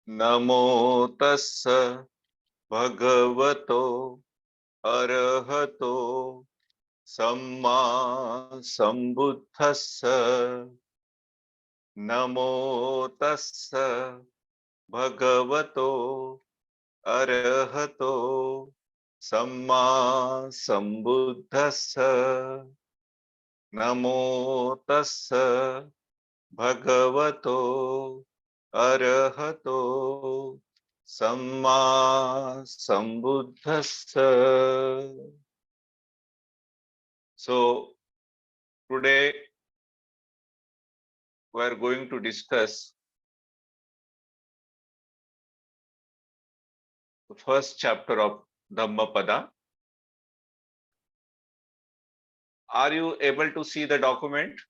नमो तस्स भगवतो अरहतो सम्मा सम्बुद्धस्स नमो तस्स भगवतो अरहतो सम्मा सम्बुद्धस्स नमो तस्स भगवतो अरहतो सम्मा सम्बुद्धस्स. So today we are going to discuss the first chapter of Dhammapada. Are you able to see the document?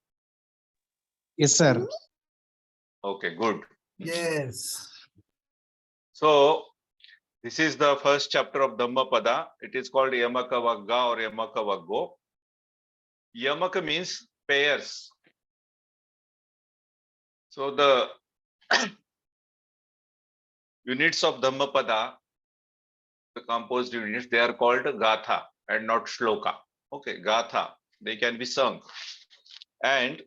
Yes, sir. Okay, good. Yes. So this is the first chapter of Dhammapada. It is called Yamaka Vagga or Yamaka Vaggo. Yamaka means pairs. So the units of Dhammapada, the composed units, they are called Gatha and not Shloka. Okay, Gatha, they can be sung. And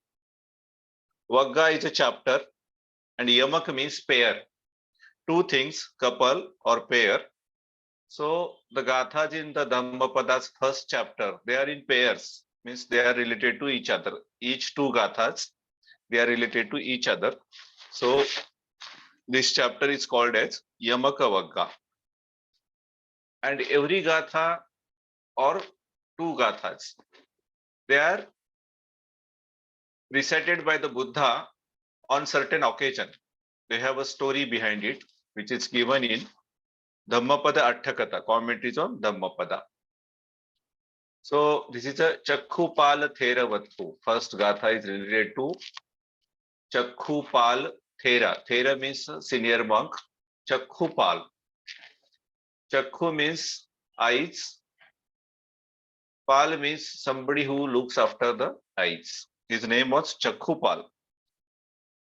Vagga is a chapter and Yamaka means pair. Two things, couple or pair. So the Gathas in the Dhammapada's first chapter, they are in pairs, means they are related to each other. Each two Gathas, they are related to each other. So this chapter is called as Yamaka Vagga. And every Gatha or two Gathas, they are recited by the Buddha on certain occasion. They have a story behind it, which is given in Dhammapada Atthakatha, commentaries on Dhammapada. So this is a Chakkupala Theravattu. First Gatha is related to Chakkupal Thera. Thera means senior monk. Chakkupal. Chakku means eyes. Pal means somebody who looks after the eyes. His name was Chakkupal.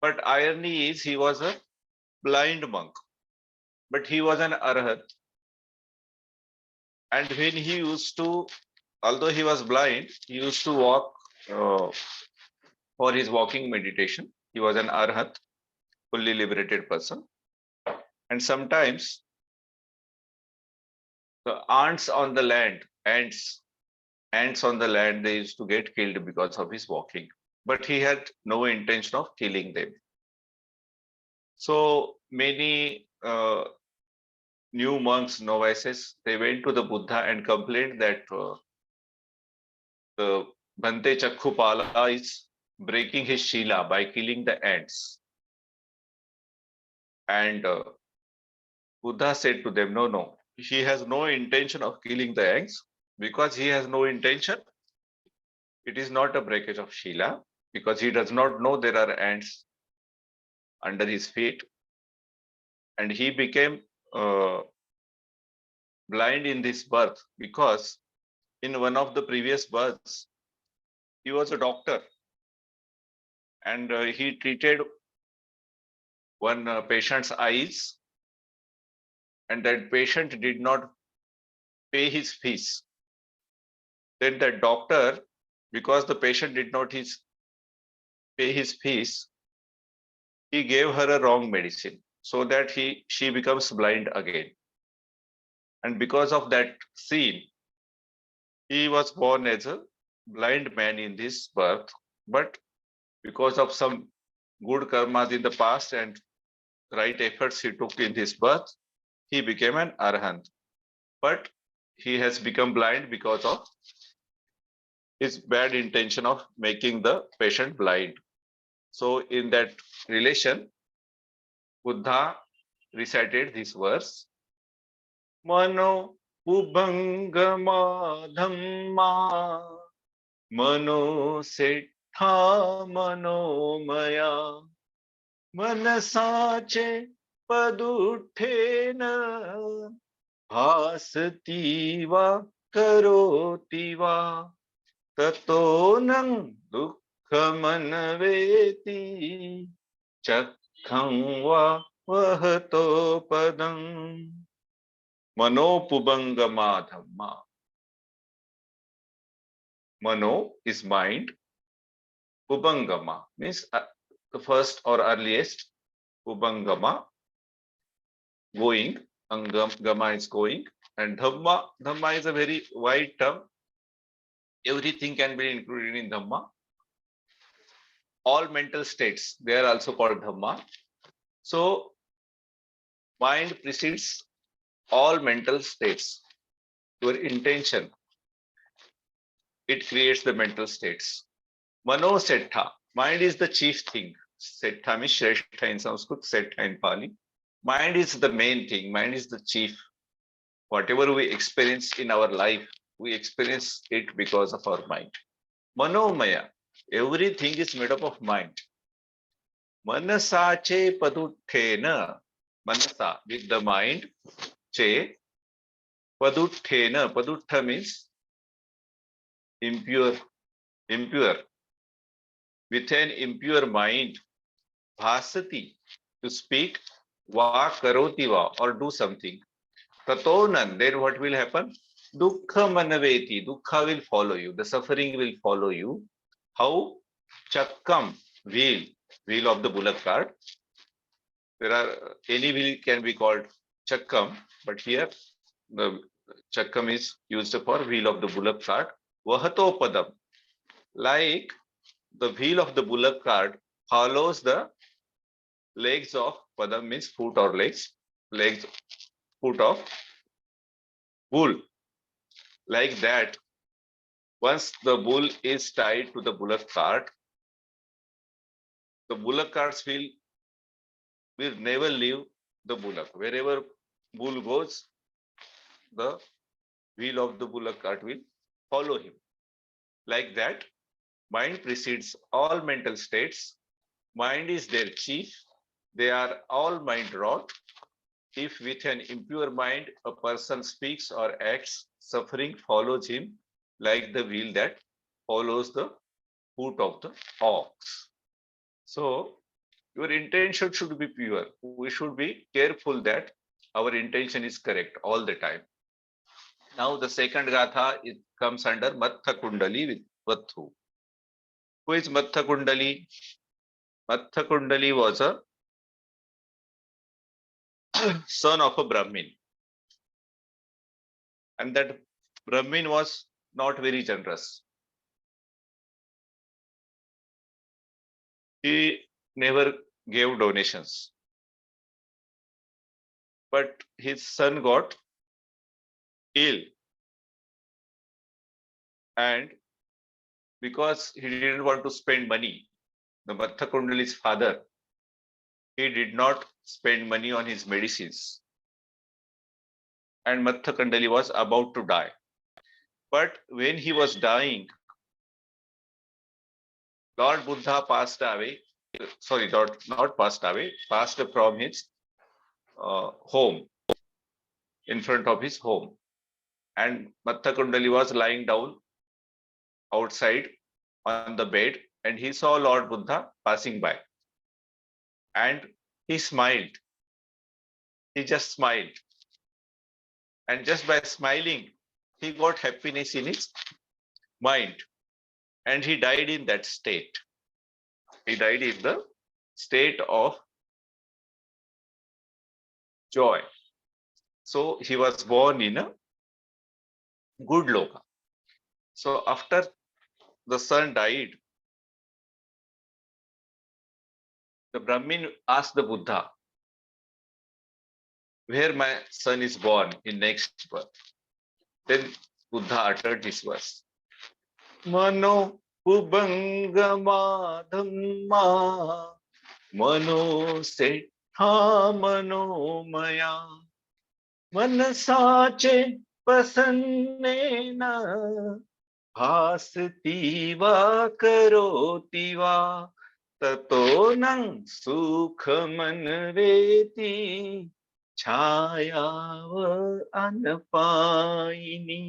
But irony is he was a blind monk. But he was an arhat. And when he used to, although he was blind, he used to walk for his walking meditation. He was an arhat, fully liberated person. And sometimes the ants on the land, ants on the land, they used to get killed because of his walking. But he had no intention of killing them. So many new monks, novices, they went to the Buddha and complained that the Bhante Chakkupala is breaking his Shila by killing the ants. And Buddha said to them, no, he has no intention of killing the ants. Because he has no intention, it is not a breakage of Shila, because he does not know there are ants under his feet. And he became blind in this birth because in one of the previous births, he was a doctor and he treated one patient's eyes, and that patient did not pay his fees. Then the doctor, because the patient did not pay his fees, he gave her a wrong medicine so that she becomes blind again. And because of that scene, he was born as a blind man in this birth. But because of some good karmas in the past and right efforts he took in this birth, he became an arahant. But he has become blind because of his bad intention of making the patient blind. So in that relation, Buddha recited this verse, Mano ubhangama dhamma mano setha manomaya manasache paduthena bhasati va karoti va tato nang dukkhamanaveti chakham va vahato padam manopubangama dhamma. Mano is mind. Ubangama means the first or earliest. Ubangama, going. Gama is going. And Dhamma is a very wide term. Everything can be included in Dhamma. All mental states, they are also called Dhamma. So, mind precedes all mental states. Your intention, it creates the mental states. Mano Settha, mind is the chief thing. Settha means Shrestha in Sanskrit, Settha in Pali. Mind is the main thing, mind is the chief. Whatever we experience in our life, we experience it because of our mind. Manomaya, everything is made up of mind. Manasa che paduthena, manasa with the mind, che paduthena, padutha means impure. With an impure mind, bhasati, to speak, va karoti va, or do something. Tatonan, then what will happen? Dukkha manaveti, dukkha will follow you, the suffering will follow you. How? Chakkam, wheel of the bullock cart. There are any wheel can be called chakkam, but here the chakkam is used for wheel of the bullock cart. Vahato padam, like the wheel of the bullock cart follows the legs of padam means foot or legs, foot of bull. Like that, once the bull is tied to the bullock cart, the bullock carts will never leave the bullock. Wherever bull goes, the wheel of the bullock cart will follow him. Like that, mind precedes all mental states. Mind is their chief. They are all mind-wrought. If with an impure mind a person speaks or acts, suffering follows him like the wheel that follows the foot of the ox. So, your intention should be pure. We should be careful that our intention is correct all the time. Now, the second gatha, it comes under Matha Kundali with Vathu. Who is Matha Kundali? Matha Kundali was a son of a Brahmin. And that Brahmin was not very generous. He never gave donations. But his son got ill. And because he didn't want to spend money, the Matha Kundali's father, he did not spend money on his medicines. And Matha Kundali was about to die. But when he was dying, Lord Buddha passed away. Sorry, not passed away, passed from his home, in front of his home. And Matha Kundali was lying down outside on the bed, and he saw Lord Buddha passing by. And he smiled. He just smiled. And just by smiling, he got happiness in his mind. And he died in that state. He died in the state of joy. So he was born in a good loka. So after the son died, the Brahmin asked the Buddha, where my son is born in next birth. Then Buddha uttered this verse. Mano ubangama dhamma mano settha mano maya manasache pasannena bhasati va karoti va tato nang sukhamanveti chayava anapayini.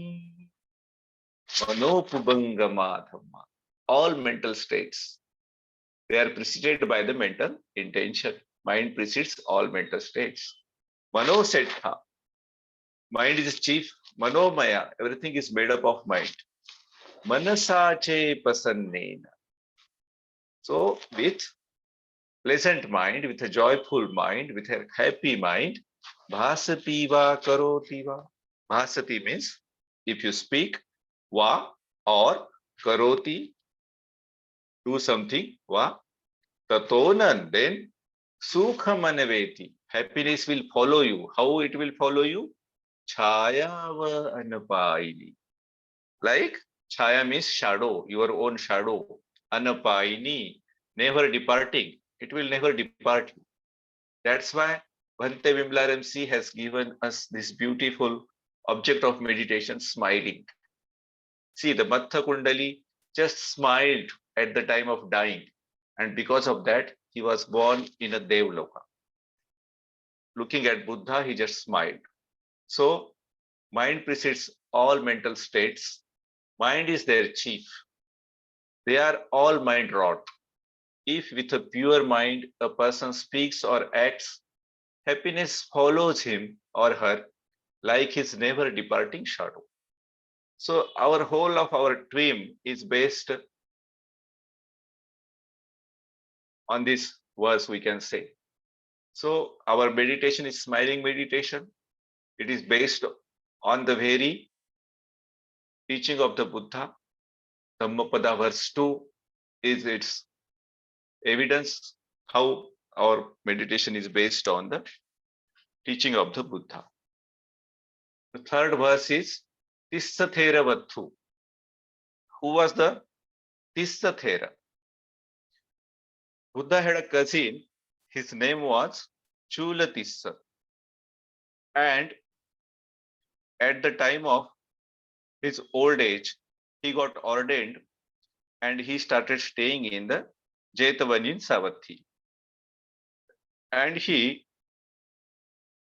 Manopubangama dhamma. All mental states, they are preceded by the mental intention. Mind precedes all mental states. Mano Settha. Mind is chief. Manomaya. Everything is made up of mind. Manasache pasannena. So with pleasant mind, with a joyful mind, with a happy mind, bhasati va karoti va. Bhasati means if you speak, va or karoti, do something, va, tatonan, then sukha manaveti. Happiness will follow you. How it will follow you? Chaya va anapaini. Like chaya means shadow, your own shadow. Anapaini, never departing. It will never depart you. That's why Bhante Vimlaram C has given us this beautiful object of meditation, smiling. See, the Matha Kundali just smiled at the time of dying. And because of that, he was born in a Devloka. Looking at Buddha, he just smiled. So, mind precedes all mental states. Mind is their chief. They are all mind-wrought. If with a pure mind a person speaks or acts, happiness follows him or her like his never departing shadow. So our whole of our dream is based on this verse, we can say. So our meditation is smiling meditation. It is based on the very teaching of the Buddha. Dhammapada verse 2 is its evidence how our meditation is based on the teaching of the Buddha. The third verse is Tissathera Vattu. Who was the Tissathera? Buddha had a cousin. His name was Chulatissa. And at the time of his old age, he got ordained and he started staying in the Jetavani in Savatthi. And he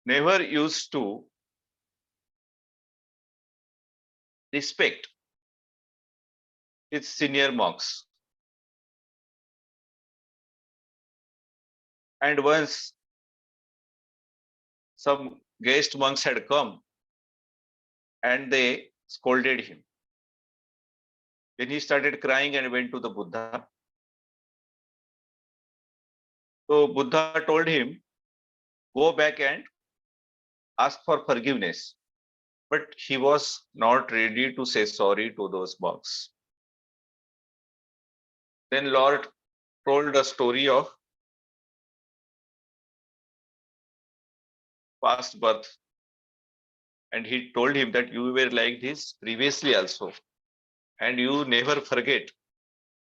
never used to respect his senior monks. And once some guest monks had come and they scolded him. Then he started crying and went to the Buddha. So Buddha told him, go back and ask for forgiveness. But he was not ready to say sorry to those monks. Then Lord told a story of past birth. And he told him that you were like this previously also. And you never forget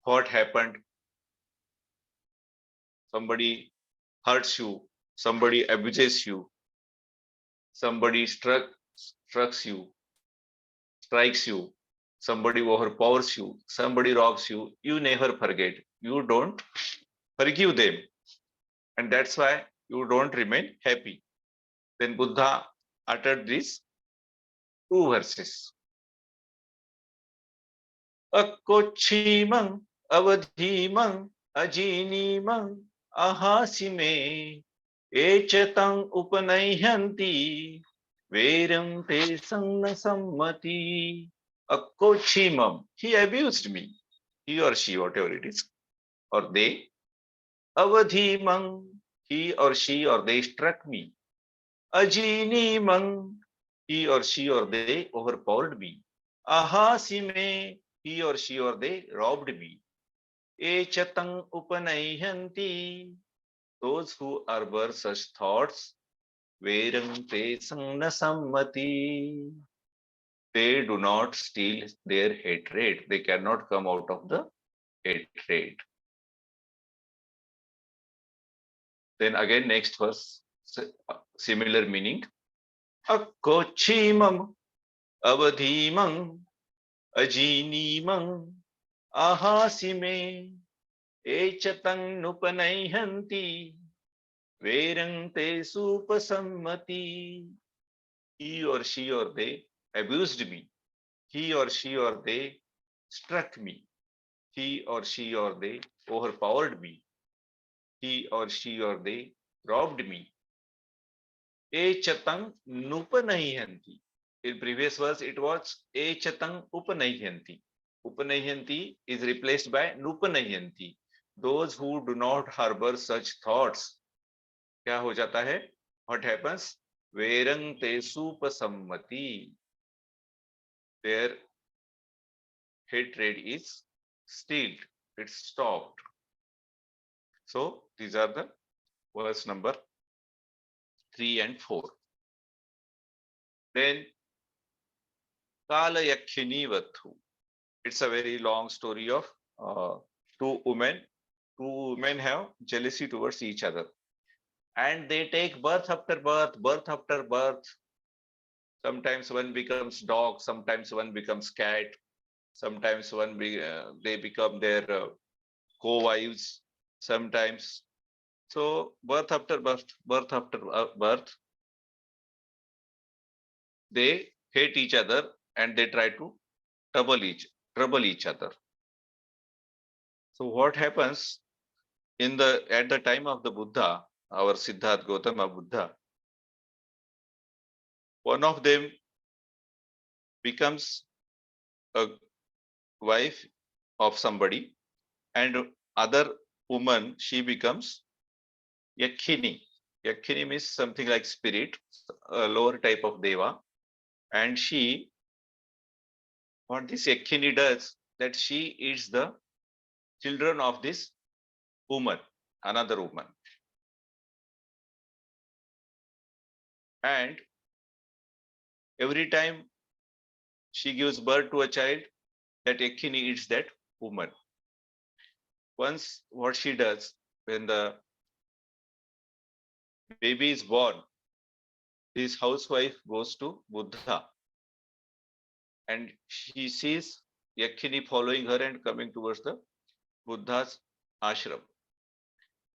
what happened. Somebody hurts you, somebody abuses you, somebody strikes you, somebody overpowers you, somebody robs you. You never forget. You don't forgive them. And that's why you don't remain happy. Then Buddha uttered these two verses. Akkochimang avadhimang ajinimang ahasime echatang upanayhanti veram te sanna sammati. Akkochimam, he abused me, he or she, whatever it is, or they. Avadhimang, he or she or they struck me. Ajinimang, he or she or they overpowered me. Ahasime, he or she or they robbed me. Echatang upanayhanti, those who harbor such thoughts, veram te sanna sammati, they do not steal their hatred. They cannot come out of the hatred. Then again, next verse, similar meaning. Akkochimam avadhimam ajinimam ahasime echatang nupanayhanti verang te supasammati. He or she or they abused me. He or she or they struck me. He or she or they overpowered me. He or she or they robbed me. Echatang nupanahyanti. In previous verse, it was Echatang upanahyanti. Upanahyanti is replaced by nupanahyanti. Those who do not harbor such thoughts, क्या हो जाता है? What happens? Verang te supasammati. Their hatred is stilled. It's stopped. So these are the verse number 3 and 4. Then Kala Yakshini Vathu. It's a very long story of two women. Two women have jealousy towards each other. And they take birth after birth, birth after birth. Sometimes one becomes dog, sometimes one becomes cat, sometimes they become their co-wives, sometimes. So birth after birth, birth after birth, they hate each other and they try to trouble each other. So what happens at the time of the Buddha, our Siddhartha Gautama Buddha, one of them becomes a wife of somebody, and other woman, she becomes Yakhini. Yakhini means something like spirit, a lower type of deva. And what this Yakhini does, that she eats the children of this woman, another woman. And every time she gives birth to a child, that Yakhini eats that woman. Once what she does, when the baby is born, this housewife goes to Buddha and she sees Yakhini following her and coming towards the Buddha's ashram.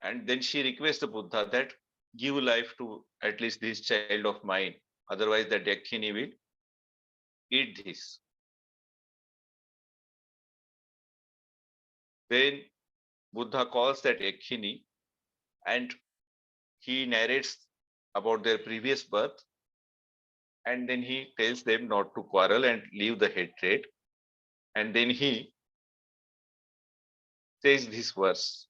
And then she requests the Buddha that give life to at least this child of mine. Otherwise, that Yakhini will eat this. Then Buddha calls that Yakhini and he narrates about their previous birth. And then he tells them not to quarrel and leave the hatred. And then he says this verse.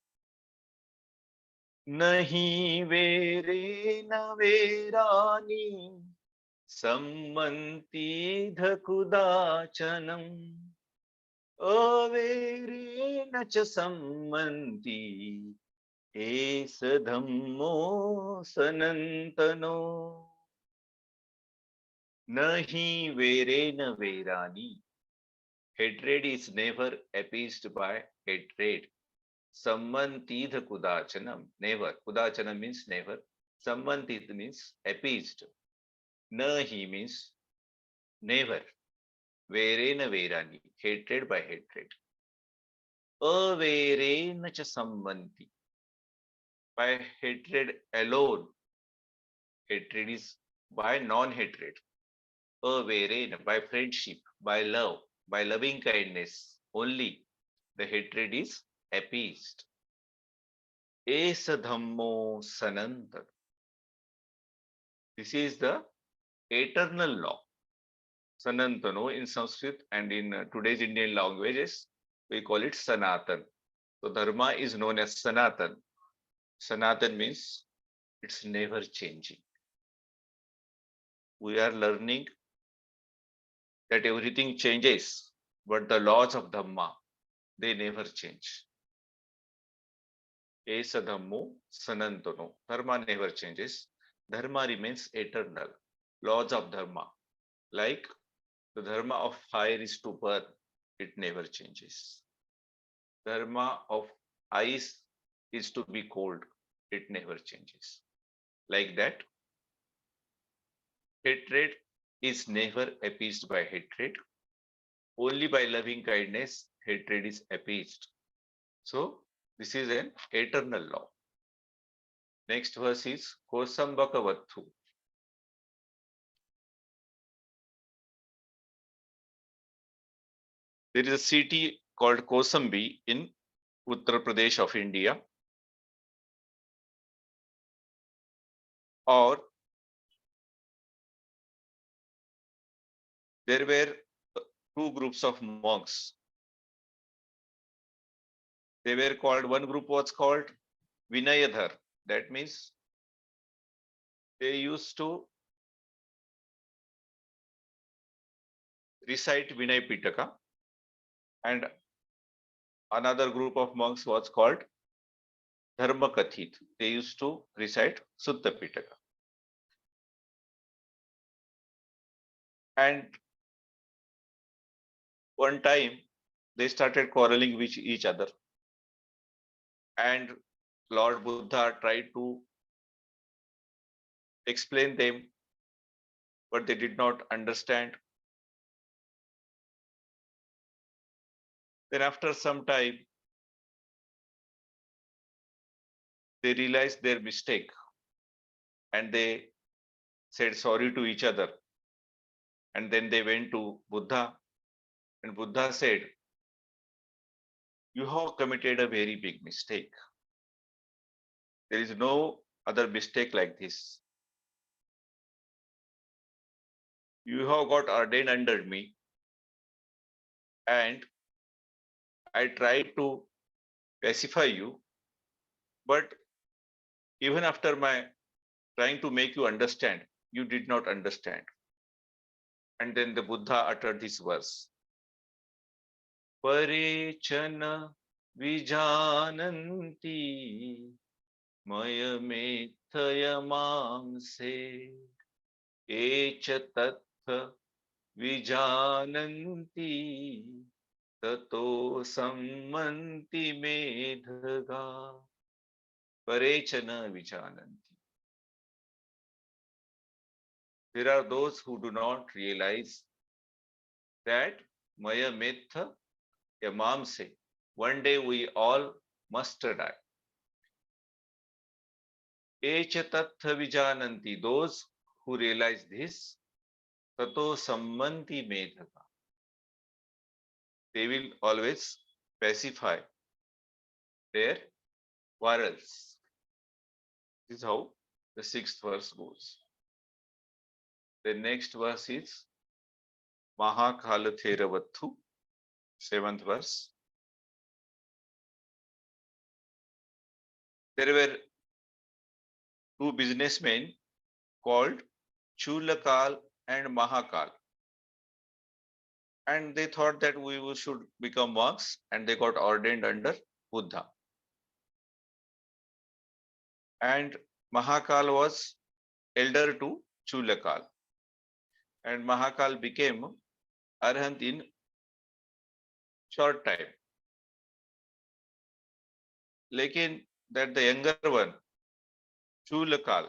Nahi vere na verani sammanti dhakudachanam averena cha sammanti esa dhammo sanantano. Nahi verena verani. Hatred is never appeased by hatred. Sammantidha kudachanam, never. Kudachanam means never. Sammantidha means appeased. Nahi means never. Verena verani, hatred by hatred. Averena cha sammanti. By hatred alone. Hatred is by non-hatred. Averena, by friendship, by love, by loving kindness only. The hatred is appeased. Esa dhammo sanantana. This is the eternal law. Sanantano in Sanskrit and in today's Indian languages, we call it Sanatan. So Dharma is known as Sanatan. Sanatan means it's never changing. We are learning that everything changes, but the laws of Dhamma, they never change. Esa dhammo sanantano. Dharma never changes. Dharma remains eternal. Laws of Dharma, like the dharma of fire is to burn, it never changes. Dharma of ice is to be cold, it never changes. Like that, hatred is never appeased by hatred. Only by loving kindness, hatred is appeased. So, this is an eternal law. Next verse is Kosambaka Vattu. There is a city called Kosambi in Uttar Pradesh of India. Or there were two groups of monks. They were called, one group was called Vinayadhar. That means they used to recite Vinay Pitaka, and another group of monks was called Dharmakathit. They used to recite Sutta Pitaka. And one time they started quarreling with each other. And Lord Buddha tried to explain them, but they did not understand. Then after some time, they realized their mistake and they said sorry to each other. And then they went to Buddha, and Buddha said, "You have committed a very big mistake. There is no other mistake like this. You have got ordained under me, and I tried to pacify you, but even after my trying to make you understand, you did not understand." And then the Buddha uttered this verse, Parechana vijananti mayamethaya mamse echa tatha vijananti tato sammanti medhaga. Parechana vijananti. There are those who do not realize that Maya Metha Yamamse, one day we all must die. Echa Tatha Vijananti, those who realize this, Tato Sammanti Medhaka, they will always pacify their quarrels. This is how the sixth verse goes. The next verse is Mahakala Theravathu, seventh verse. There were two businessmen called Chulakal and Mahakal. And they thought that we should become monks, and they got ordained under Buddha. And Mahakal was elder to Chulakal. And Mahakal became Arhant in short time. Lekin that the younger one, Chulakal,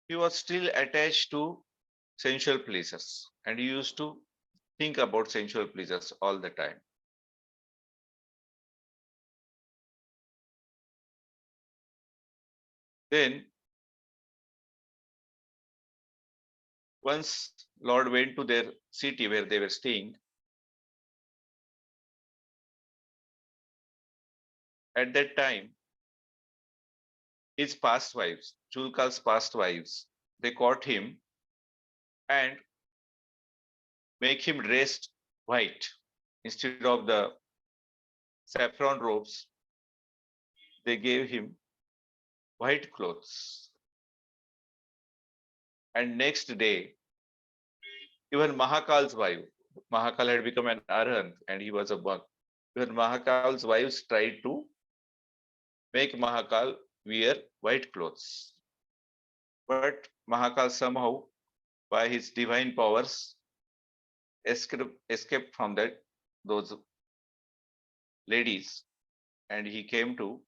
he was still attached to sensual pleasures, and he used to think about sensual pleasures all the time. Then once Lord went to their city where they were staying. At that time, his past wives, Chulkal's past wives, they caught him and make him dressed white. Instead of the saffron robes, they gave him white clothes. And next day, even Mahakal's wife, Mahakal had become an Arhant and he was a monk. Even Mahakal's wives tried to make Mahakal wear white clothes. But Mahakal somehow, by his divine powers, escaped from those ladies, and he came to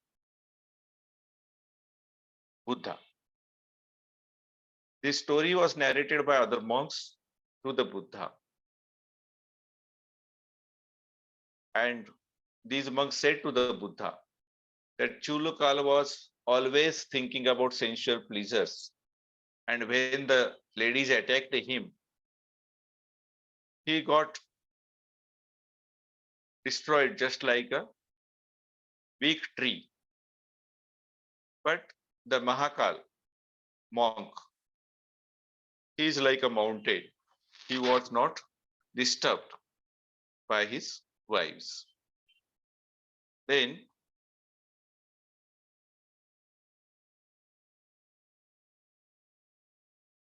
Buddha. This story was narrated by other monks to the Buddha. And these monks said to the Buddha that Chulukala was always thinking about sensual pleasures. And when the ladies attacked him, he got destroyed just like a weak tree. But the Mahakal monk, he is like a mountain. He was not disturbed by his wives. Then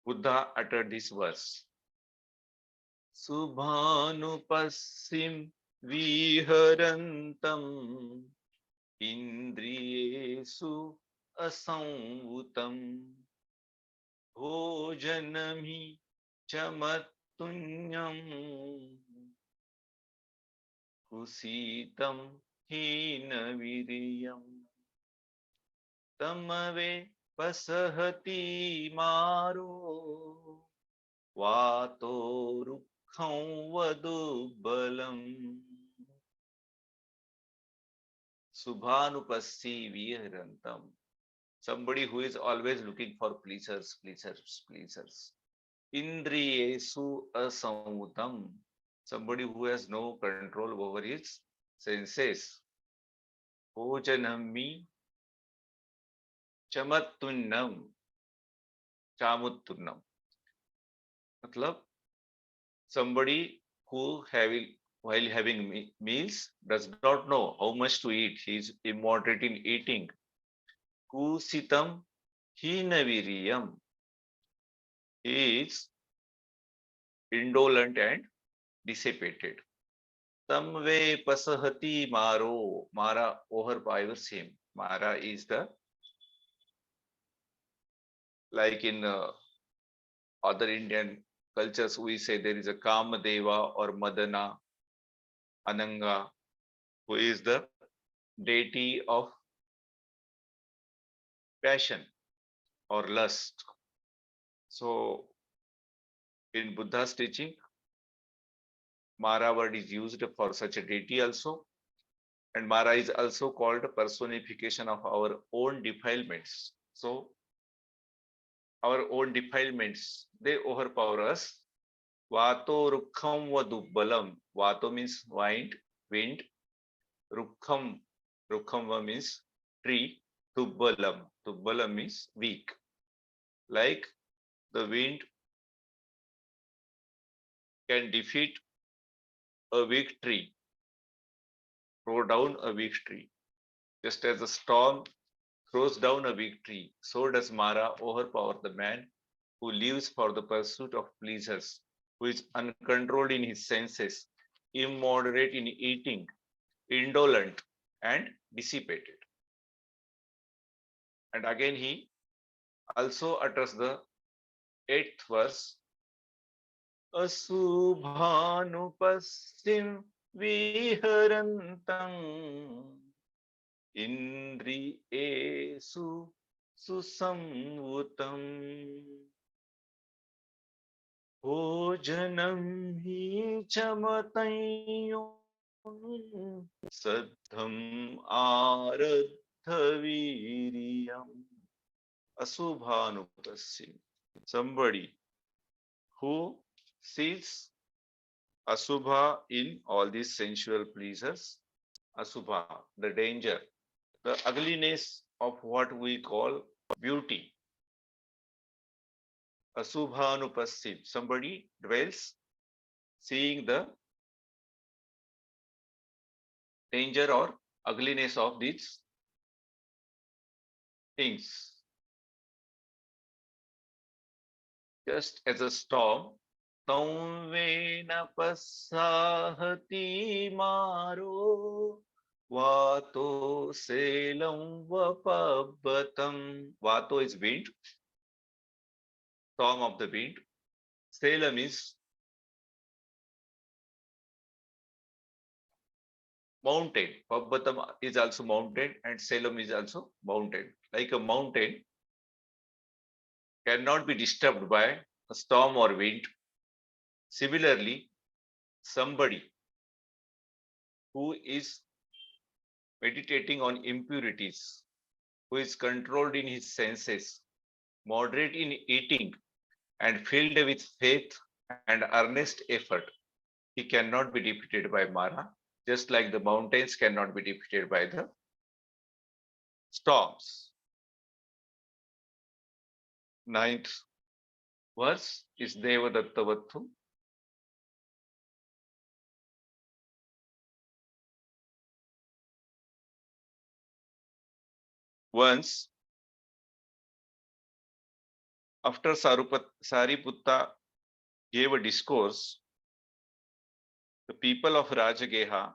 Buddha uttered this verse. Subhanupassim viharantam indriyesu asamvutam bhojanami chamatunyam kusitam hina viriyam tamave pasahati maro vato rukham vadubalam subhanupassi viharantam. Somebody who is always looking for pleasures. Indriyesu asamvutam. Somebody who has no control over his senses. Bhojanami chamatunnam. Chamuttunnam. Matlab, somebody who while having meals does not know how much to eat. He is immoderate in eating. Kusitam hinaviriyam. He is indolent and dissipated. Tamve pasahati maro. Mara overpowers him. Mara is the, like in other Indian cultures, we say there is a Kamadeva or Madana, Ananga, who is the deity of passion or lust. So in Buddha's teaching, Mara word is used for such a deity also. And Mara is also called personification of our own defilements. So our own defilements, they overpower us. Vato rukham vadubbalam. Vato means wind. Rukham, rukham means tree. Tubbalam means weak. Like the wind can defeat a weak tree, throw down a weak tree. Just as a storm throws down a weak tree, so does Mara overpower the man who lives for the pursuit of pleasures, who is uncontrolled in his senses, immoderate in eating, indolent, and dissipated. And again, he also utters the 8th verse. Asubhanupassim viharantam indriyesu susamvutam bhojanam hi chamatayum saddham aradhaviriyam. Asubhanupassim. Somebody who sees Asubha in all these sensual pleasures. Asubha, the danger, the ugliness of what we call beauty. Asubhanupassim, somebody dwells seeing the danger or ugliness of these things. Just as a storm, Tamvena pasahati maro vato selam vapabbatam. Vato is wind, storm of the wind. Selam is mountain. Pabbatam is also mountain and Selam is also mountain. Like a mountain cannot be disturbed by a storm or wind. Similarly, somebody who is meditating on impurities, who is controlled in his senses, moderate in eating, and filled with faith and earnest effort, he cannot be defeated by Mara, just like the mountains cannot be defeated by the storms. 9th verse is Devadatta Vattu. Once, after Sariputta gave a discourse, the people of Rajageha,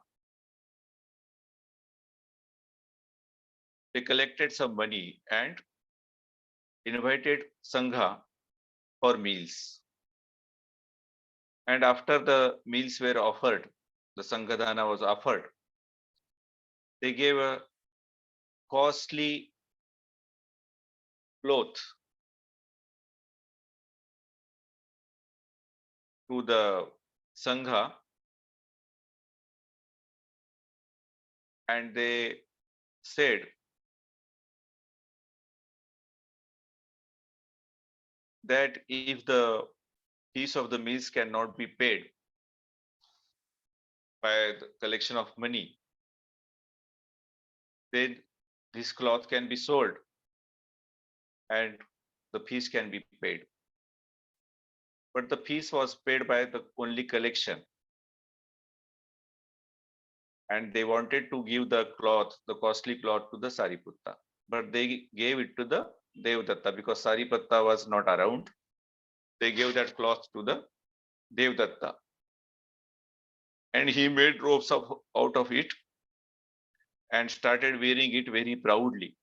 they collected some money and invited Sangha for meals. And after the meals were offered, the Sanghadana was offered, they gave a costly cloth to the Sangha, and they said that if the piece of the meals cannot be paid by the collection of money, then this cloth can be sold and the fees can be paid. But the fees was paid by the only collection. And they wanted to give the cloth, the costly cloth, to the Sariputta. But they gave it to the Devdatta because Sariputta was not around. They gave that cloth to the Devdatta. And he made robes out of it and started wearing it very proudly.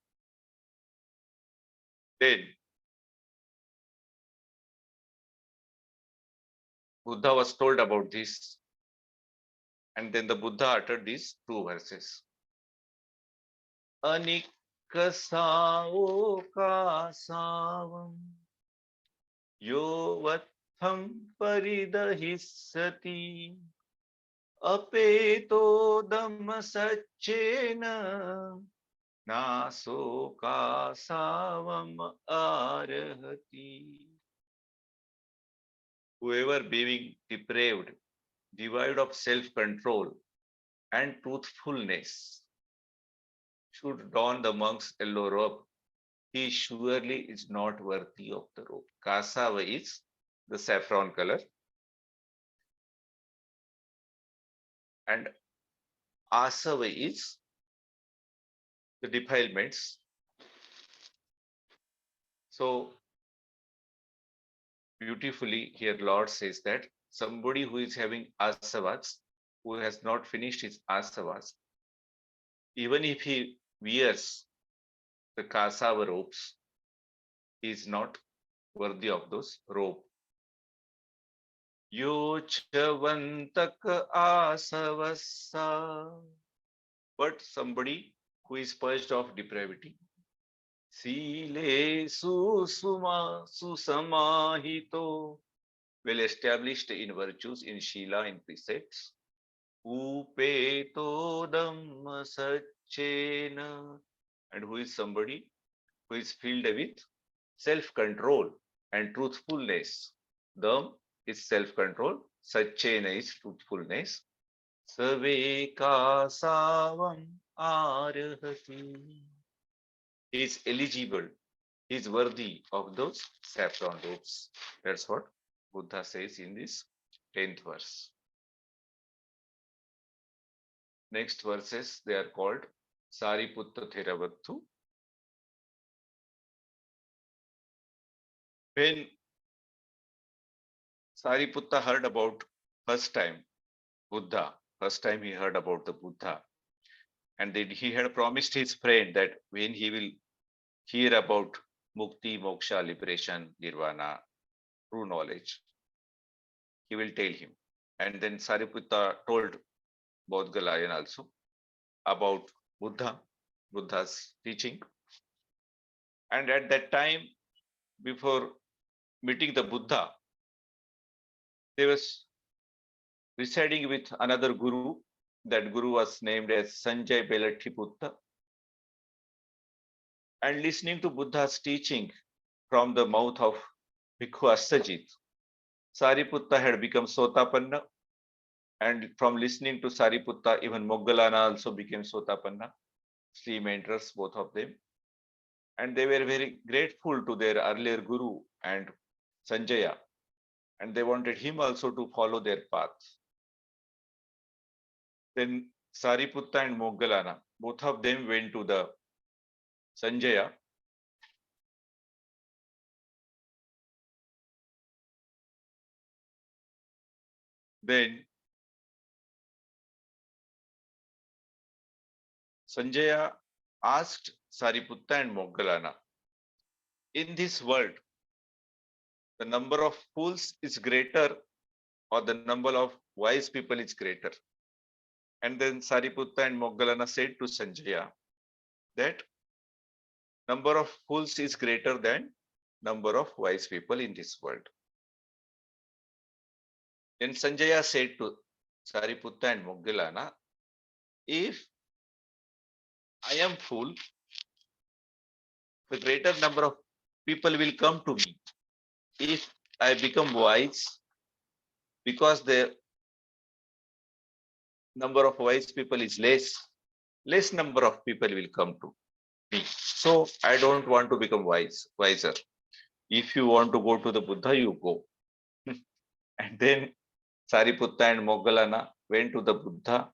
Then Buddha was told about this. And then the Buddha uttered these two verses. Anikasao kasavam yo vatham paridahissati apeto dhamma saccena naso kasavam arhati. Whoever being depraved, devoid of self-control and truthfulness, should don the monk's yellow robe, he surely is not worthy of the robe. Kasava is the saffron color, and asava is the defilements. So beautifully here Lord says that somebody who is having asavas, who has not finished his asavas, even if he wears the kasava robes, he is not worthy of those robes. Yo chavantak asavasa. But somebody who is purged of depravity, Sile susamahito, well established in virtues, in Shila, in precepts, Upeto dhamma saccena, and who is somebody who is filled with self-control and truthfulness. Dham is self-control, saccena is truthfulness. Saveka savam arhati. He is eligible, he is worthy of those saffron robes. That's what Buddha says in this 10th verse. Next verses, they are called Sariputta Theravattu. When Sariputta heard about first time Buddha, first time he heard about the Buddha, and then he had promised his friend that when he will hear about mukti, moksha, liberation, nirvana, true knowledge, he will tell him. And then Sariputta told Bodhgalayan also about Buddha's teaching. And at that time, before meeting the Buddha, they was residing with another guru. That guru was named as Sanjay Belatthiputta. And listening to Buddha's teaching from the mouth of Bhikkhu Astajit, Sariputta had become Sotapanna. And from listening to Sariputta, even Moggallana also became Sotapanna. Three mentors, both of them. and they were very grateful to their earlier guru and Sanjaya, and they wanted him also to follow their path. Then Sariputta and Moggallana, both of them went to the Sanjaya. Then Sanjaya asked Sariputta and Moggallana, in this world, the number of fools is greater or the number of wise people is greater? And then Sariputta and Moggallana said to Sanjaya that number of fools is greater than number of wise people in this world. Then Sanjaya said to Sariputta and Moggallana, if I am fool, the greater number of people will come to me. If I become wise, because the number of wise people is less number of people will come to me. So I don't want to become wiser. If you want to go to the Buddha, you go. And then Sariputta and Moggallana went to the Buddha,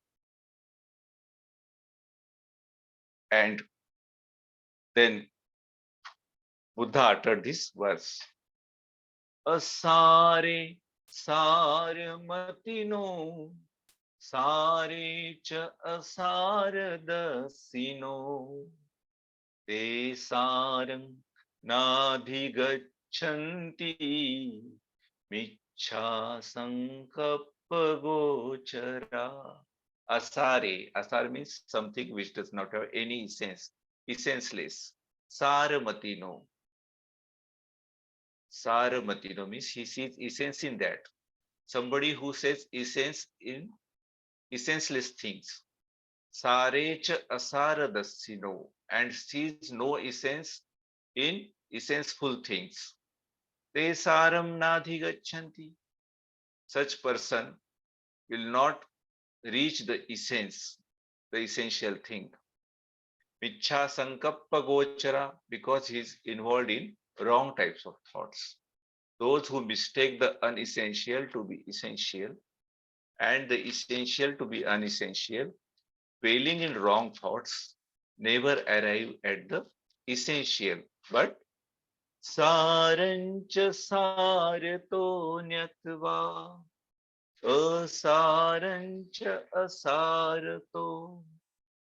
and then Buddha uttered this verse. Asare sarmatino sare cha asaradasino te sarang nadhigachanti michha sankappa gochara. Asare means something which does not have any essence, essenceless. Saramatino means he sees essence in that. Somebody who says essence in essenceless things. Sarecha asaradasino, and sees no essence in essential things. Te saram nadhigachanti. Such person will not reach the essence, the essential thing. Michha sankappa gochara, because he is involved in wrong types of thoughts. Those who mistake the unessential to be essential and the essential to be unessential, failing in wrong thoughts, never arrive at the essential. But sarancha sarato nyatva asarancha asarato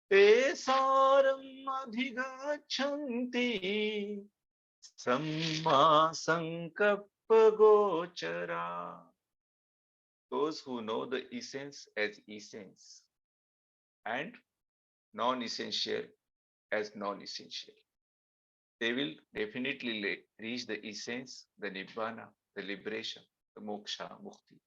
te saram adhigachanti samma sankappa gochara. Those who know the essence as essence and non-essential as non-essential, they will definitely reach the essence, the nibbana, the liberation, the moksha, mukti,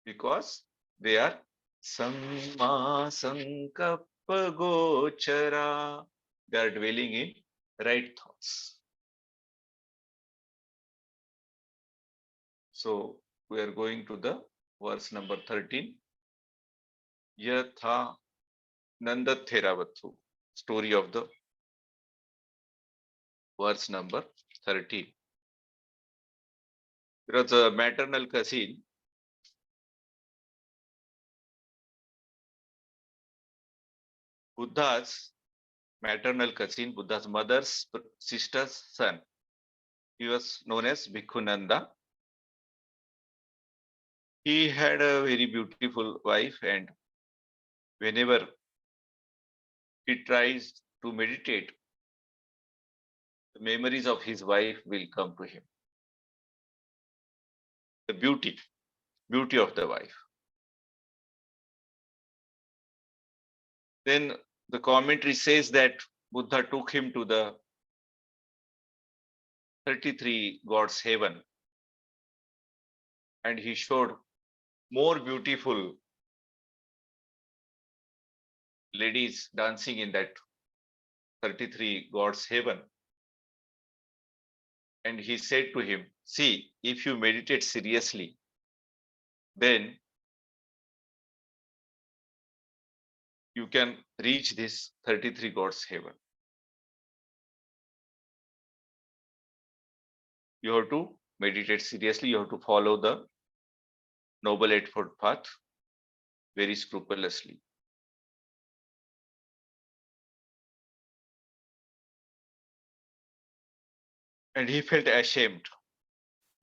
because they are samma sankappa gochara. They are dwelling in right thoughts. So we are going to the verse number 13. Yatha Nandatheravathu, story of the verse number 13. There was a maternal cousin Buddha's maternal cousin, Buddha's mother's sister's son. He was known as Bhikkhu. He had a very beautiful wife, and whenever he tries to meditate, the memories of his wife will come to him. The beauty of the wife. Then the commentary says that Buddha took him to the 33 gods heaven, and he showed more beautiful ladies dancing in that 33 gods heaven. And he said to him, see, if you meditate seriously, then you can reach this 33 gods heaven. You have to meditate seriously. You have to follow the Noble Eightfold Path very scrupulously. And he felt ashamed.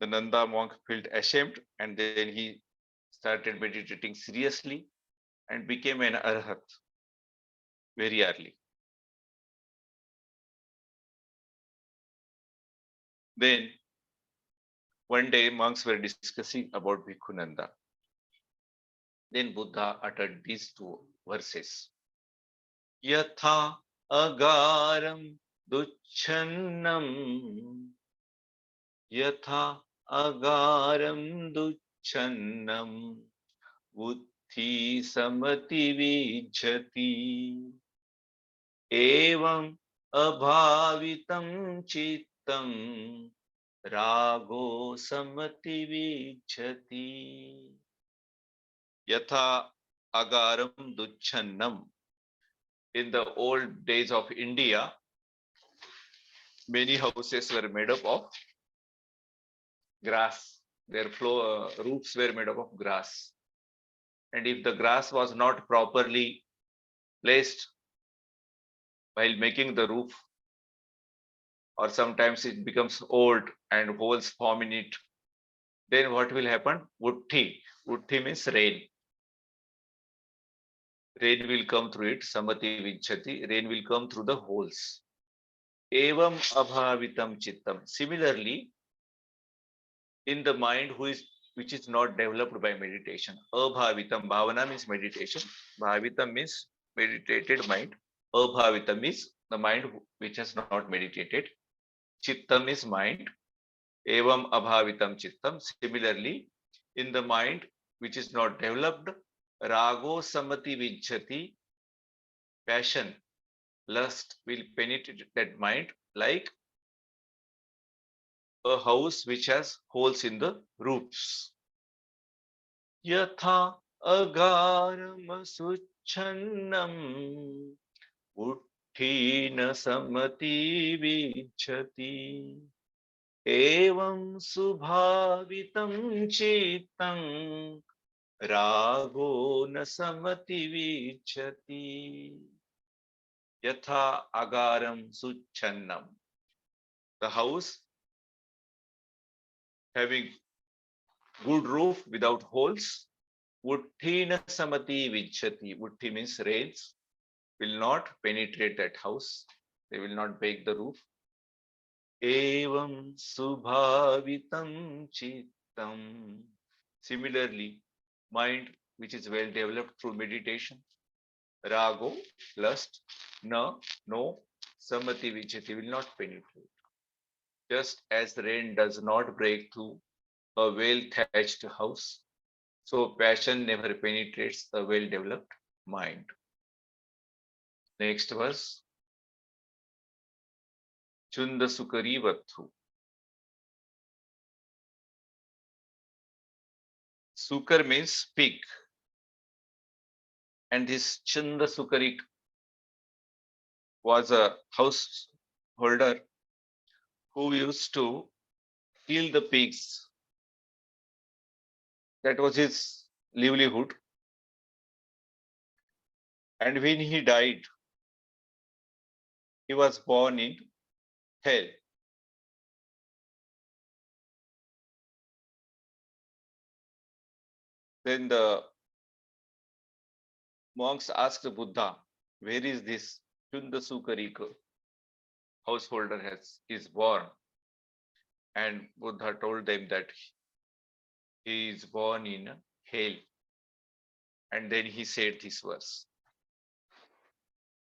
The Nanda monk felt ashamed, and then he started meditating seriously and became an arhat very early. Then one day monks were discussing about Bhikkhu Nanda. Then Buddha uttered these two verses. Yatha agaram duchannam. Yatha agaram duchannam. Buddhi samati vijjati. Evam abhavitam chittam. Rago samati vijjati. Yatha agaram duchannam. In the old days of India, many houses were made up of grass. Their roofs were made up of grass. And if the grass was not properly placed while making the roof, or sometimes it becomes old and holes form in it, then what will happen? Vutti. Vutti means rain. Rain will come through it. Samati vichati. Rain will come through the holes. Evam abhavitam chittam. Similarly, in the mind which is not developed by meditation. Abhavitam. Bhavana means meditation. Bhavitam means meditated mind. Abhavitam is the mind which has not meditated. Chittam is mind. Evam abhavitam chittam. Similarly, in the mind which is not developed, rago samati vijjati. Passion, lust will penetrate that mind like a house which has holes in the roofs. Yatha agaram suchannam utthina samati vichati. Evam subhavitam chittam rago na samati vichati. Yatha agaram suchannam. The house having good roof without holes. Utthina samati vichati. Utti means rains will not penetrate that house. They will not break the roof. Evam subhavitam chittam. Similarly, mind which is well developed through meditation. Rago, lust, no, samati vichati will not penetrate. Just as rain does not break through a well-thatched house, so passion never penetrates a well-developed mind. Next verse. Chunda Sukari Vathu. Sukar means pig. And this Chunda Sukari was a householder who used to kill the pigs. That was his livelihood. And when he died, he was born in hell. Then the monks asked the Buddha, where is this Chunda Sukarika householder is born? And Buddha told them that he is born in hell. And then he said this verse.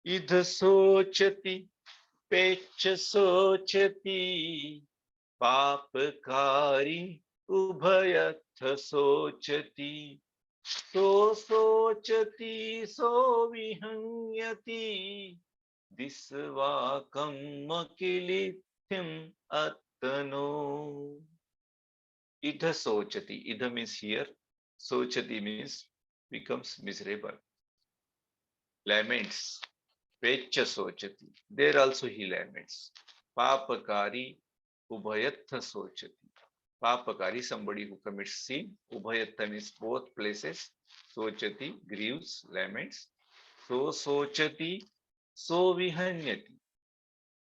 Idha sochati pecha sochati papakari ubhayatha sochati so sochati so vihanyati disvakam makilithim attano. Idha sochati. Idha means here. Sochati means becomes miserable. Laments. Pecha sochati. There also he laments. Papakari Ubhayatha sochati. Papakari, somebody who commits sin. Ubhayatha means both places. Sochati, grieves, laments. So sochati, so vihanyati.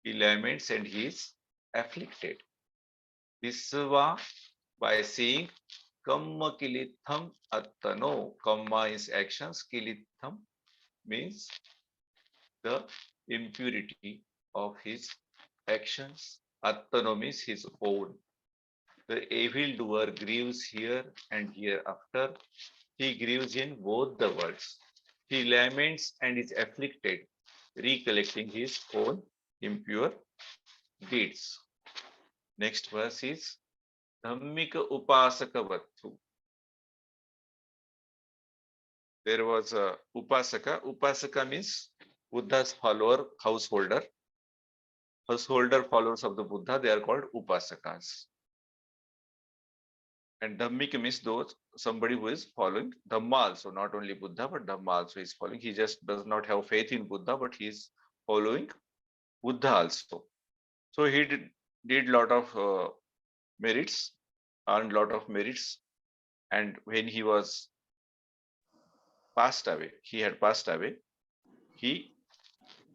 He laments and he is afflicted. Visva, by seeing kamma kilitham attano. Kamma is actions, kilitham means the impurity of his actions. Attano means his own. The evildoer grieves here and hereafter. He grieves in both the worlds. He laments and is afflicted, recollecting his own impure deeds. Next verse is Dhammika Upasaka Vattu. There was a Upasaka. Upasaka means Buddha's follower, householder. Householder followers of the Buddha, they are called Upasakas. And Dhammika means those somebody who is following Dhamma also, not only Buddha, but Dhamma also is following. He just does not have faith in Buddha, but he is following Buddha also. So he did lot of merits, earned lot of merits, and when he was passed away, he had passed away. He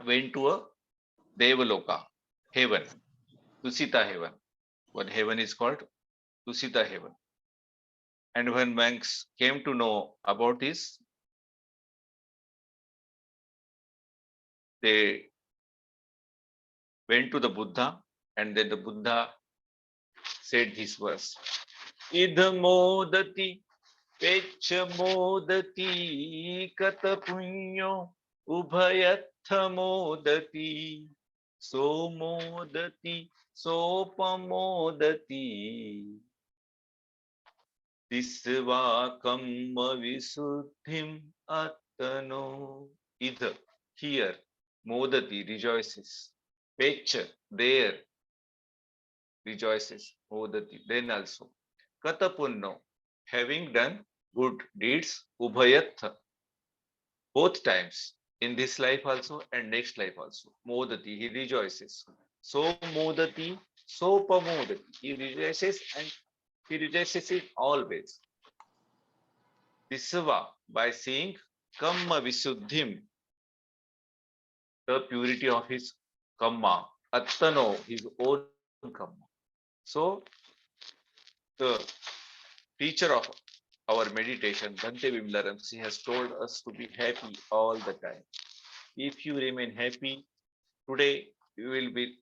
went to a Devaloka, heaven, Tusita heaven. One heaven is called Tusita heaven. And when monks came to know about this, they went to the Buddha, and then the Buddha said this verse: Idhamodati pechamodati katapunyo ubhayathamodati somodati sopamodati Tisva kamma visuddhim attano. Either here, modati rejoices, pecha there rejoices, modati then also. Katapunno, having done good deeds, ubhayatha, both times, in this life also and next life also. Modati, he rejoices. So modati, so pamodati, he rejoices and he rejoices in all ways. Visva, by seeing kamma visuddhim, the purity of his kamma, attano, his own kamma. So, the teacher of our meditation, Bhante Vimlaramsi, has told us to be happy all the time. If you remain happy today, you will be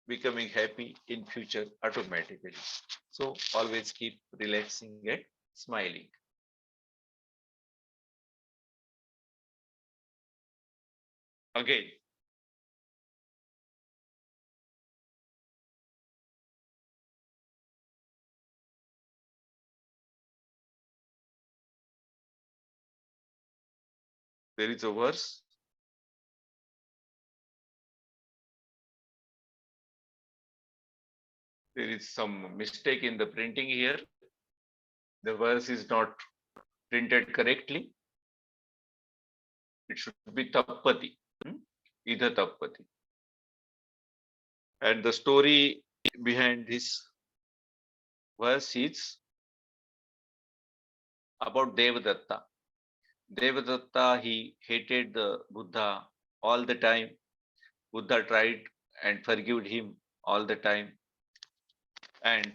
becoming happy in future automatically. So, always keep relaxing and smiling. Again, there is a verse. There is some mistake in the printing here. The verse is not printed correctly. It should be tappati, either tappati. And the story behind this verse is about Devadatta. Devadatta, he hated the Buddha all the time. Buddha tried and forgave him all the time. And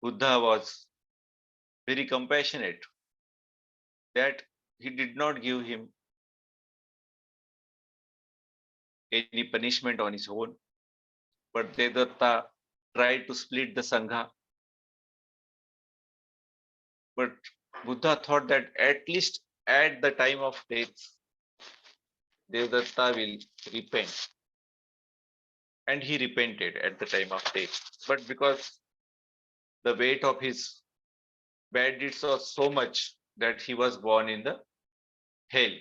Buddha was very compassionate that he did not give him any punishment on his own. But Devadatta tried to split the Sangha. But Buddha thought that at least at the time of death, Devadatta will repent. And he repented at the time of death. But because the weight of his bad deeds was so much that he was born in the hell.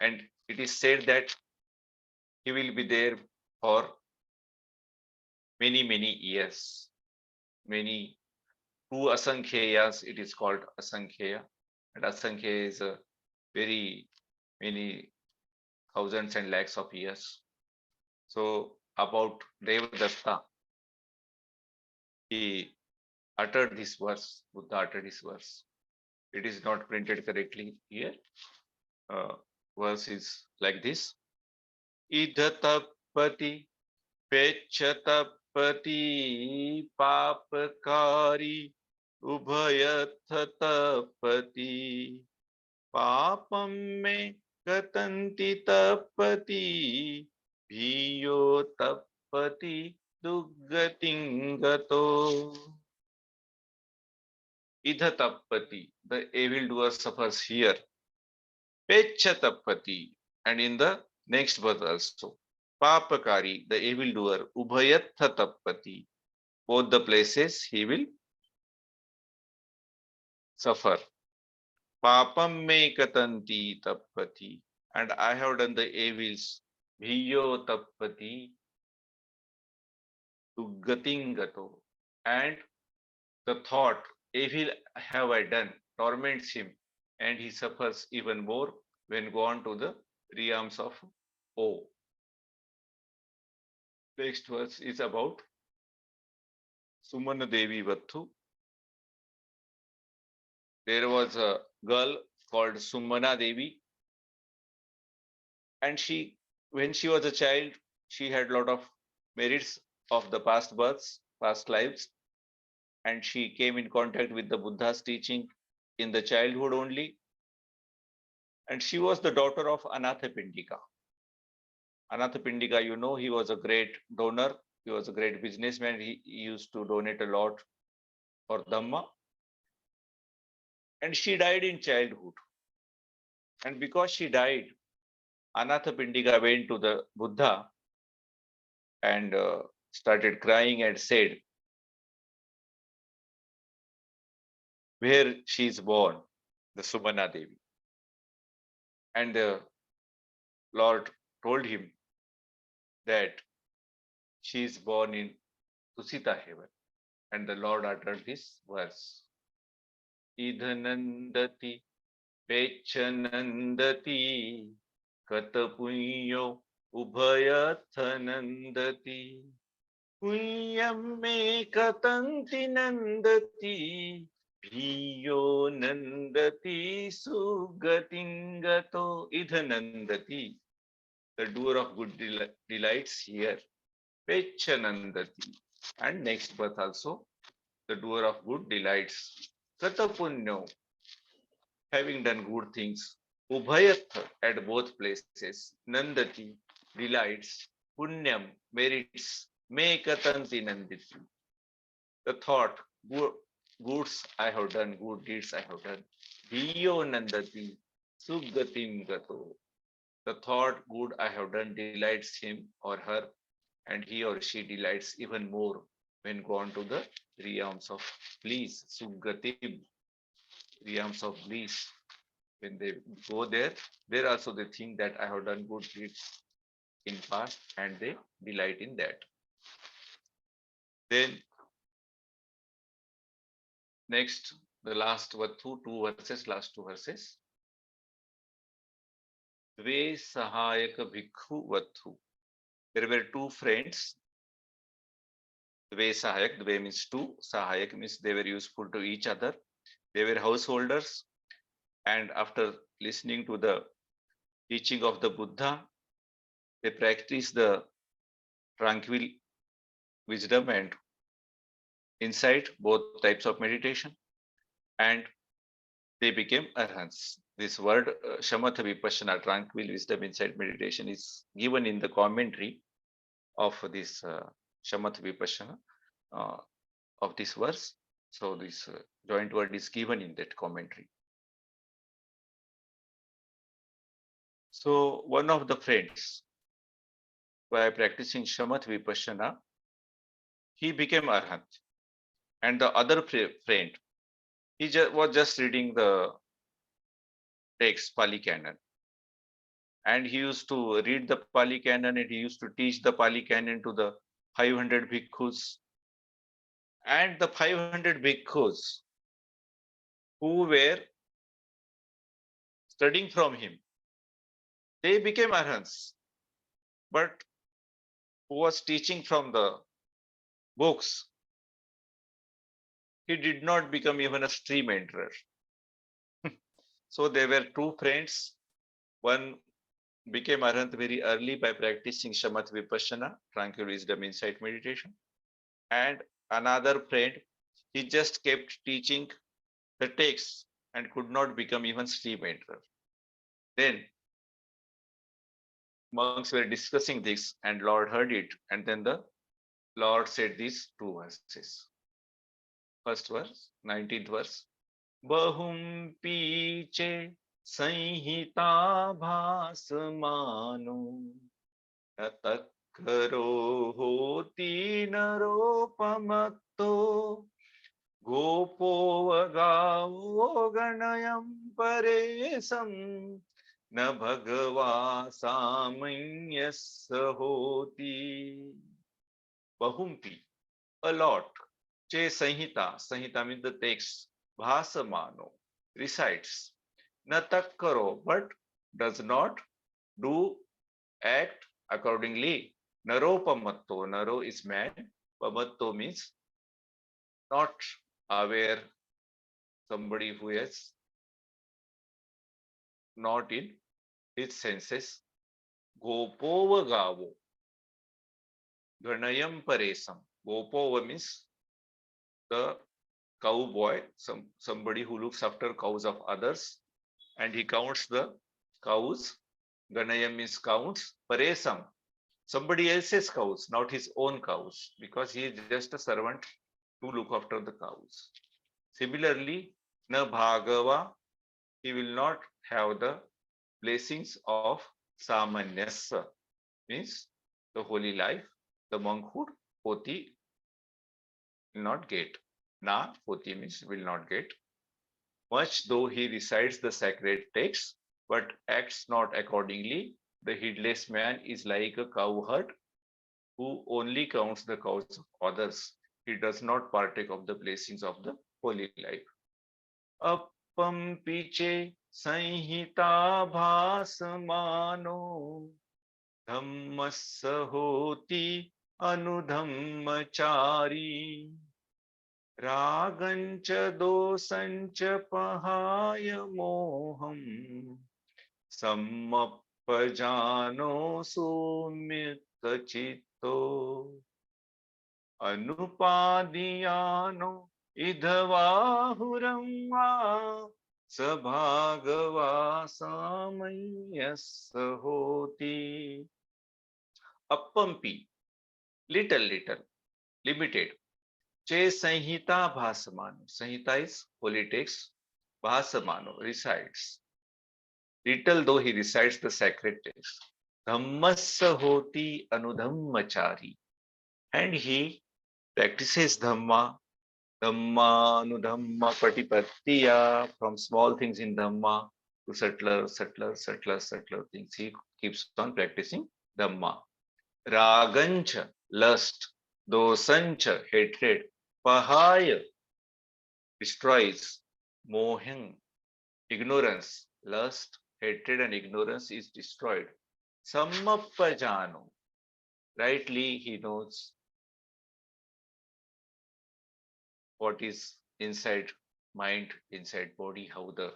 And it is said that he will be there for many, many years. Many, two asankheyas, it is called asankhya. And asankhya is a very many thousands and lakhs of years. So about Devadatta, he uttered this verse. Buddha uttered this verse. It is not printed correctly here. Verse is like this. Idhatapati pechatapati papakari ubhayathatapati papam me katanti tapati bhiyo tapati duggatingato. Idhatapati, the evil doer suffers here. Pechatapati, and in the next verse also. Papakari, the evil doer. Ubhayathatapati, both the places he will suffer. Papam me katanti tapati, and I have done the evils. Bhiyo tapati gato, and the thought, evil have I done, torments him, and he suffers even more when gone to the realms of O. Next verse is about Sumana Devi Vattu. There was a girl called Sumana Devi, and when she was a child, she had a lot of merits of the past births, past lives, and she came in contact with the Buddha's teaching in the childhood only. And she was the daughter of Anathapindika. Anathapindika, you know, he was a great donor. He was a great businessman. He used to donate a lot for Dhamma. And she died in childhood. And because she died, Anathapindika went to the Buddha and started crying and said, where she is born, the Sumana Devi. And the Lord told him that she is born in Tusita heaven. And the Lord uttered this verse. Idhanandati pechanandati katapunyo ubhayathanandati punyam me katanti nandati bhiyo nandati sugatingato. Idhanandati, the doer of good delights here. Pechanandati, and next birth also, the doer of good delights. Katapunyo, having done good things. Ubhayatha, at both places. Nandati, delights. Punyam, merits. Me katanti nanditi. The thought, goods I have done, good deeds I have done. Diyo nandati, sugatim gato. The thought, good I have done, delights him or her, and he or she delights even more when gone to the realms of bliss, sugatim, realms of bliss. When they go there, there also they think that I have done good deeds in past, and they delight in that. Then next, the last two verses, last two verses. Dve sahayaka bhikkhu vathu. There were two friends. Dve sahayak, dve means two, sahayak means they were useful to each other. They were householders, and after listening to the teaching of the Buddha, they practiced the tranquil wisdom and insight, both types of meditation, and they became arhants. This word, shamatha vipassana, tranquil wisdom, insight, meditation, is given in the commentary of this shamatha vipassana of this verse. So this joint word is given in that commentary. So one of the friends, by practicing shamatha vipassana, he became arhat, and the other friend, he was just reading the text, Pali Canon. And he used to read the Pali Canon, and he used to teach the Pali Canon to the 500 bhikkhus. And the 500 bhikkhus who were studying from him, they became arhants. But who was teaching from the books, he did not become even a stream enterer. So there were two friends. One became Arhant very early by practicing Shamat Vipassana, tranquil wisdom, insight meditation. And another friend, he just kept teaching the texts and could not become even stream enterer. Then monks were discussing this and Lord heard it. And then the Lord said these two verses. First verse, 19th verse. Bahum piche संहिता भास मानो तत्करो होती नरोपमत्तो गोपो गणयं परेशं न भगवा सामन्यस होती. Bahumpi, a lot. Che Sanhita, Sanhita means the text. Bhasamano, recites. Natakkaro, but does not do, act accordingly. Naropamatto, Naro is man. Pamatto means not aware, somebody who is not in his senses. Gopova gavo, Ganayam paresam. Gopova means the cowboy, somebody who looks after cows of others, and he counts the cows. Ganayam means counts. Paresam, somebody else's cows, not his own cows, because he is just a servant to look after the cows. Similarly, na bhagava, he will not have the blessings of samanyasa, means the holy life, the monkhood. Poti will not get. Na, poti means will not get. Much though he recites the sacred texts, but acts not accordingly, the heedless man is like a cowherd who only counts the cows of others. He does not partake of the blessings of the holy life. Appam piche sanhita bhasamano dhammassa hoti anudhammachari रागंच दोषंच पहाय मोहम सम्मप्पजानो Sumit चित्तो अनुपादियानो इधवाहुरं वा सभागवा सामय्यस होति. Appampi, little, limited. Che Sanhita Bhasamano. Sanhita is holy text. Bhasamano recites. Little though he recites the sacred text. Dhammassa hoti anudhammachari. And he practices Dhamma, Anudhamma Patipattiya, from small things in Dhamma to subtler things. He keeps on practicing Dhamma. Ragancha, lust. Dosancha, hatred. Pahaya, destroys. Mohang, ignorance. Lust, hatred, and ignorance is destroyed. Sammappajano, rightly he knows what is inside mind, inside body, how the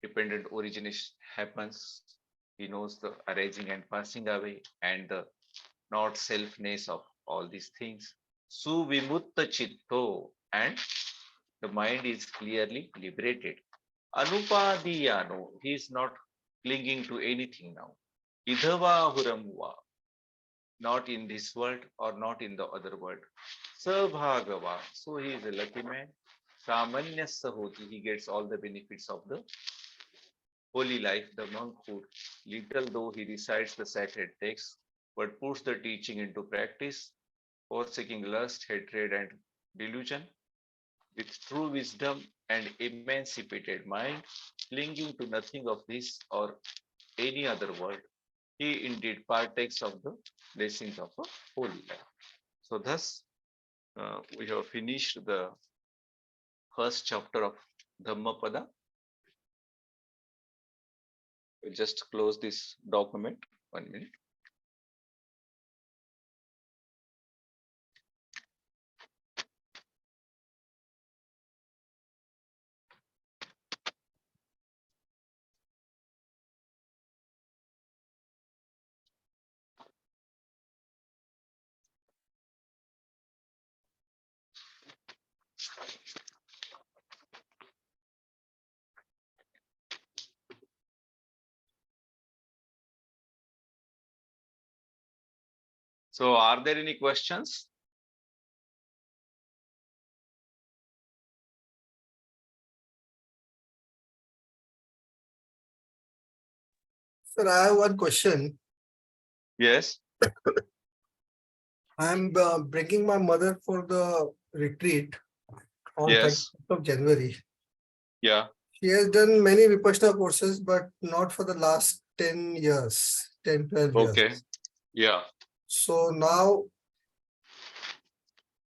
dependent origination happens. He knows the arising and passing away and the not selfness of all these things. Suvimutta chitto, and the mind is clearly liberated. Anupadiyano, he is not clinging to anything now. Idhavahuramva, not in this world or not in the other world. Sabhagava, so he is a lucky man. Samanyasa hoti, he gets all the benefits of the holy life, the monkhood. Little though he recites the sacred texts, but puts the teaching into practice, forsaking lust, hatred, and delusion, with true wisdom and emancipated mind, clinging to nothing of this or any other world, he indeed partakes of the blessings of a holy life. So thus, we have finished the first chapter of Dhammapada. We'll just close this document. 1 minute. So are there any questions? Sir, I have one question. Yes. I'm bringing my mother for the retreat on Yes. 30th of January. Yeah. She has done many Vipassana courses, but not for the last 10 years, 10, 12 years. Okay. Yeah. So now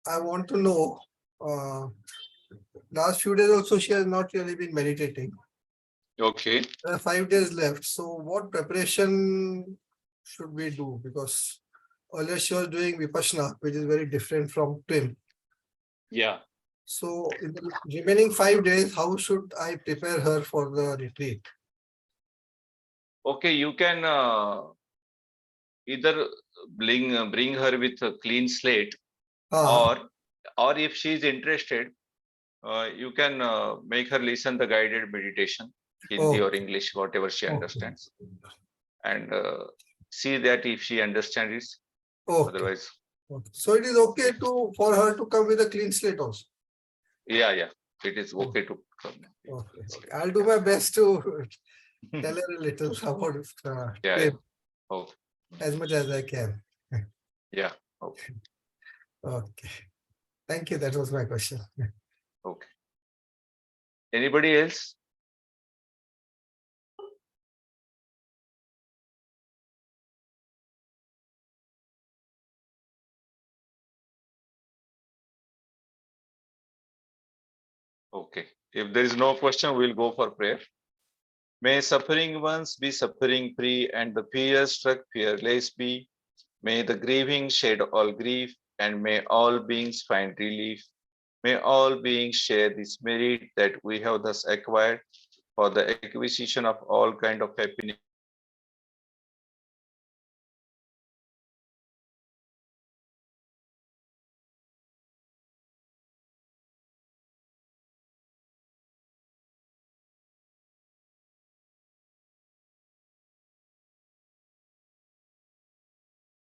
I want to know, last few days also she has not really been meditating. Okay. 5 days left. So what preparation should we do? Because earlier she was doing Vipassana, which is very different from twin. Yeah. So in the remaining 5 days, how should I prepare her for the retreat? Okay. You can either bring her with a clean slate, Ah, or if she is interested, you can make her listen the guided meditation, Hindi oh, or English, whatever she okay. understands, and see that if she understands it. Okay. Otherwise, Okay. So it is okay for her to come with a clean slate also. yeah, it is okay to come. Okay. I'll do my best to tell her a little about Yeah. twin Okay. as much as I can. Yeah. Okay. Okay. Thank you. That was my question. Okay. Anybody else? Okay. If there is no question, we'll go for prayer. May suffering ones be suffering free, and the fear struck fearless be. May the grieving shed all grief, and may all beings find relief. May all beings share this merit that we have thus acquired for the acquisition of all kind of happiness